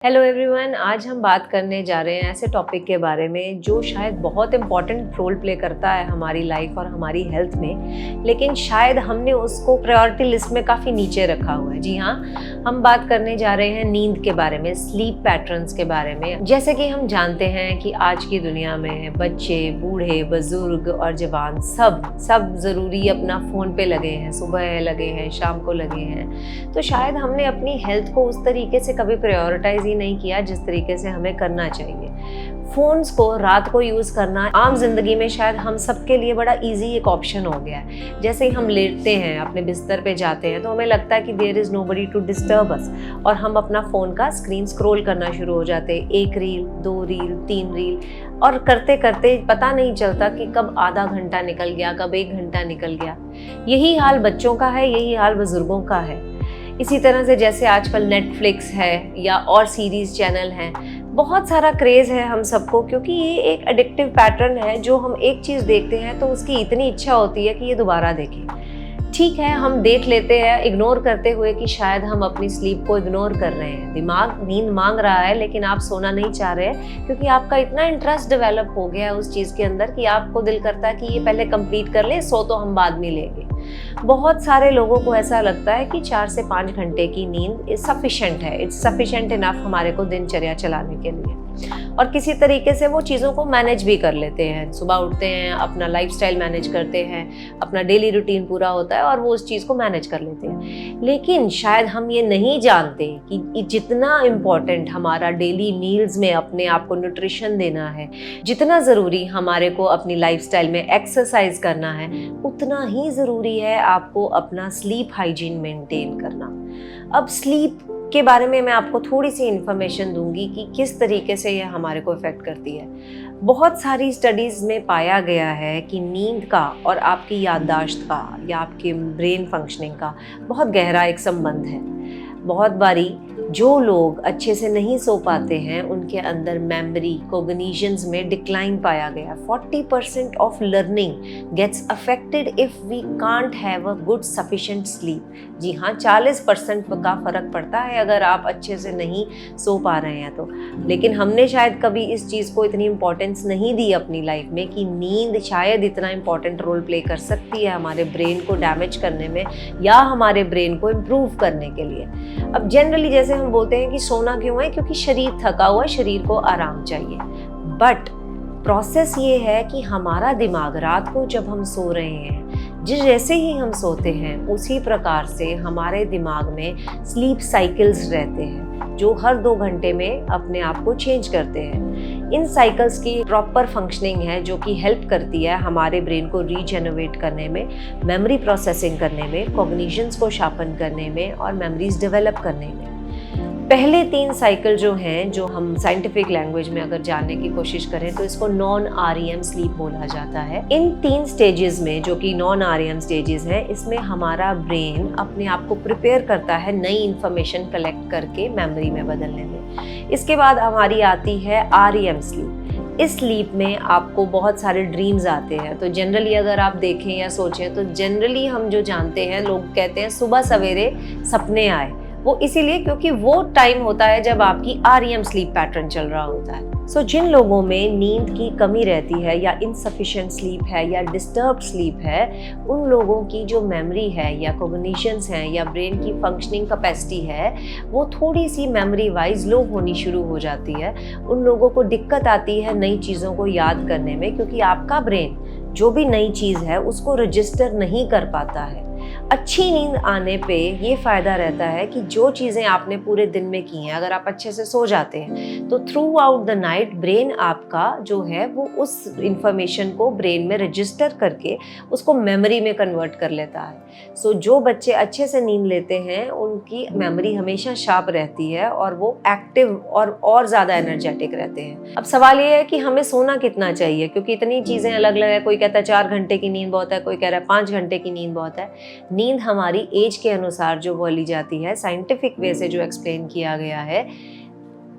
Hello everyone, आज हम बात करने जा रहे हैं ऐसे टॉपिक के बारे में जो शायद बहुत इम्पॉर्टेंट रोल प्ले करता है हमारी लाइफ और हमारी हेल्थ में, लेकिन शायद हमने उसको प्रायोरिटी लिस्ट में काफ़ी नीचे रखा हुआ है। जी हाँ, हम बात करने जा रहे हैं नींद के बारे में, स्लीप पैटर्न्स के बारे में। जैसे कि हम जानते हैं कि आज की दुनिया में बच्चे, बूढ़े, बुजुर्ग और जवान सब ज़रूरी अपना फ़ोन पे लगे हैं, सुबह लगे हैं, शाम को लगे हैं। तो शायद हमने अपनी हेल्थ को उस तरीके से कभी प्रायोरिटाइज नहीं किया जिस तरीके से हमें करना चाहिए। फोन्स को रात को यूज़ करना आम जिंदगी में शायद हम सबके लिए बड़ा इजी एक ऑप्शन हो गया है। जैसे ही हम लेटते हैं, अपने बिस्तर पे जाते हैं, तो हमें लगता है कि there is nobody to disturb us, और हम अपना फ़ोन का स्क्रीन स्क्रॉल करना शुरू हो जाते हैं। 1 रील, 2 रील, 3 रील, और करते करते पता नहीं चलता कि कब आधा घंटा निकल गया, कब 1 घंटा निकल गया। यही हाल बच्चों का है, यही हाल बुजुर्गों का है। इसी तरह से जैसे आजकल नेटफ्लिक्स है या और सीरीज़ चैनल हैं, बहुत सारा क्रेज़ है हम सबको, क्योंकि ये एक एडिक्टिव पैटर्न है। जो हम एक चीज़ देखते हैं तो उसकी इतनी इच्छा होती है कि ये दोबारा देखें। ठीक है, हम देख लेते हैं इग्नोर करते हुए कि शायद हम अपनी स्लीप को इग्नोर कर रहे हैं। दिमाग नींद मांग रहा है लेकिन आप सोना नहीं चाह रहे हैं, क्योंकि आपका इतना इंटरेस्ट डेवलप हो गया है उस चीज़ के अंदर कि आपको दिल करता है कि ये पहले कंप्लीट कर ले, सो तो हम बाद में लेंगे। बहुत सारे लोगों को ऐसा लगता है कि 4 से 5 घंटे की नींद सफिशिएंट है, इट्स सफिशिएंट इनफ हमारे को दिनचर्या चलाने के लिए, और किसी तरीके से वो चीज़ों को मैनेज भी कर लेते हैं। सुबह उठते हैं, अपना लाइफस्टाइल मैनेज करते हैं, अपना डेली रूटीन पूरा होता है और वो उस चीज़ को मैनेज कर लेते हैं। लेकिन शायद हम ये नहीं जानते कि जितना इम्पोर्टेंट हमारा डेली मील्स में अपने आप को न्यूट्रिशन देना है, जितना ज़रूरी हमारे को अपनी लाइफस्टाइल में एक्सरसाइज करना है, उतना ही ज़रूरी है आपको अपना स्लीप हाइजीन मेंटेन करना। अब स्लीप के बारे में मैं आपको थोड़ी सी इन्फॉर्मेशन दूंगी कि किस तरीके से यह हमारे को इफ़ेक्ट करती है। बहुत सारी स्टडीज़ में पाया गया है कि नींद का और आपकी याददाश्त का या आपके ब्रेन फंक्शनिंग का बहुत गहरा एक संबंध है। बहुत बारी जो लोग अच्छे से नहीं सो पाते हैं, उनके अंदर मेमोरी, कॉग्निशंस में डिक्लाइन पाया गया। 40% of learning gets affected if we can't have a good sufficient sleep. जी हाँ, 40% का फ़र्क पड़ता है अगर आप अच्छे से नहीं सो पा रहे हैं तो। लेकिन हमने शायद कभी इस चीज़ को इतनी इम्पोर्टेंस नहीं दी अपनी लाइफ में कि नींद शायद इतना इम्पोर्टेंट रोल प्ले कर सकती है हमारे ब्रेन को डैमेज करने में या हमारे ब्रेन को इम्प्रूव करने के लिए। अब जनरली जैसे हम बोलते हैं कि सोना क्यों है, क्योंकि शरीर थका हुआ है, शरीर को आराम चाहिए। बट प्रोसेस ये है कि हमारा दिमाग रात को जब हम सो रहे हैं, जैसे ही हम सोते हैं उसी प्रकार से हमारे दिमाग में स्लीप साइकिल्स रहते हैं जो हर 2 घंटे में अपने आप को चेंज करते हैं। इन साइकिल्स की प्रॉपर फंक्शनिंग है जो कि हेल्प करती है हमारे ब्रेन को रीजनरेट करने में, मेमोरी प्रोसेसिंग करने में, कॉग्निशंस को शार्पन करने में और मेमोरीज डेवलप करने में। पहले 3 साइकिल जो हैं, जो हम साइंटिफिक लैंग्वेज में अगर जानने की कोशिश करें तो इसको नॉन REM स्लीप बोला जाता है। इन 3 स्टेजेस में, जो कि नॉन REM स्टेजेस हैं, इसमें हमारा ब्रेन अपने आप को प्रिपेयर करता है नई इंफॉर्मेशन कलेक्ट करके मेमोरी में बदलने में। इसके बाद हमारी आती है REM स्लीप। इस स्लीप में आपको बहुत सारे ड्रीम्स आते हैं। तो जनरली अगर आप देखें या सोचें तो जनरली हम जो जानते हैं, लोग कहते हैं सुबह सवेरे सपने आए, वो इसीलिए क्योंकि वो टाइम होता है जब आपकी REM स्लीप पैटर्न चल रहा होता है। सो जिन लोगों में नींद की कमी रहती है या इनसफिशिएंट स्लीप है या डिस्टर्ब्ड स्लीप है, उन लोगों की जो मेमोरी है या कॉग्निशंस हैं या ब्रेन की फंक्शनिंग कैपेसिटी है, वो थोड़ी सी मेमोरी वाइज लो होनी शुरू हो जाती है। उन लोगों को दिक्कत आती है नई चीज़ों को याद करने में, क्योंकि आपका ब्रेन जो भी नई चीज़ है उसको रजिस्टर नहीं कर पाता है। अच्छी नींद आने पे ये फ़ायदा रहता है कि जो चीज़ें आपने पूरे दिन में की हैं, अगर आप अच्छे से सो जाते हैं तो through out the night brain आपका जो है वो उस इंफॉर्मेशन को ब्रेन में रजिस्टर करके उसको मेमोरी में कन्वर्ट कर लेता है। सो जो बच्चे अच्छे से नींद लेते हैं उनकी मेमोरी हमेशा शार्प रहती है और वो एक्टिव और ज़्यादा एनर्जेटिक रहते हैं। अब सवाल ये है कि हमें सोना कितना चाहिए, क्योंकि इतनी चीज़ें अलग अलग है। कोई कहता है 4 घंटे की नींद बहुत है, कोई कह रहा है 5 घंटे की नींद बहुत है। नींद हमारी एज के अनुसार जो बोली जाती है, साइंटिफिक वे से जो एक्सप्लेन किया गया है,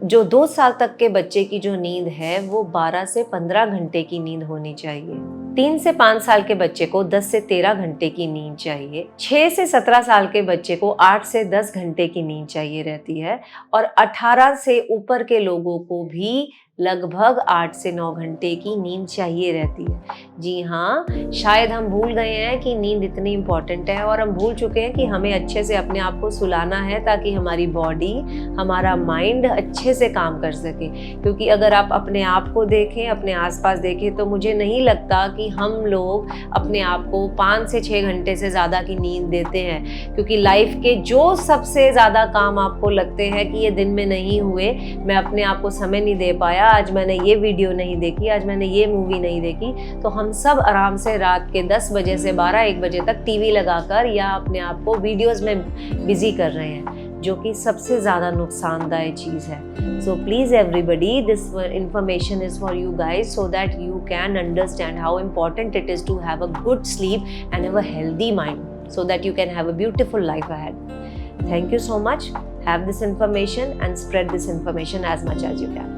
जो 2 साल तक के बच्चे की जो नींद है वो 12 से 15 घंटे की नींद होनी चाहिए। 3 से 5 साल के बच्चे को 10 से 13 घंटे की नींद चाहिए। 6 से 17 साल के बच्चे को 8 से 10 घंटे की नींद चाहिए रहती है और 18 से ऊपर के लोगों को भी लगभग 8 से 9 घंटे की नींद चाहिए रहती है। जी हाँ, शायद हम भूल गए हैं कि नींद इतनी इम्पॉर्टेंट है और हम भूल चुके हैं कि हमें अच्छे से अपने आप को सुलाना है ताकि हमारी बॉडी, हमारा माइंड अच्छे से काम कर सके। क्योंकि अगर आप अपने आप को देखें, अपने आसपास देखें, तो मुझे नहीं लगता कि हम लोग अपने आप को 5 से 6 घंटे से ज़्यादा की नींद देते हैं। क्योंकि लाइफ के जो सबसे ज़्यादा काम आपको लगते हैं कि ये दिन में नहीं हुए, मैं अपने आप को समय नहीं दे पाया, आज मैंने ये वीडियो नहीं देखी, आज मैंने ये मूवी नहीं देखी, तो हम सब आराम से रात के 10 बजे से 12-1 बजे तक टीवी लगाकर या अपने आप को वीडियोस में बिजी कर रहे हैं, जो कि सबसे ज़्यादा नुकसानदायक चीज़ है। So please everybody, this information is for you guys so that you can understand how important it is to have a good sleep and have a healthy mind so that you can have a beautiful life ahead. Thank you so much. Have this information and spread this information as much as you can.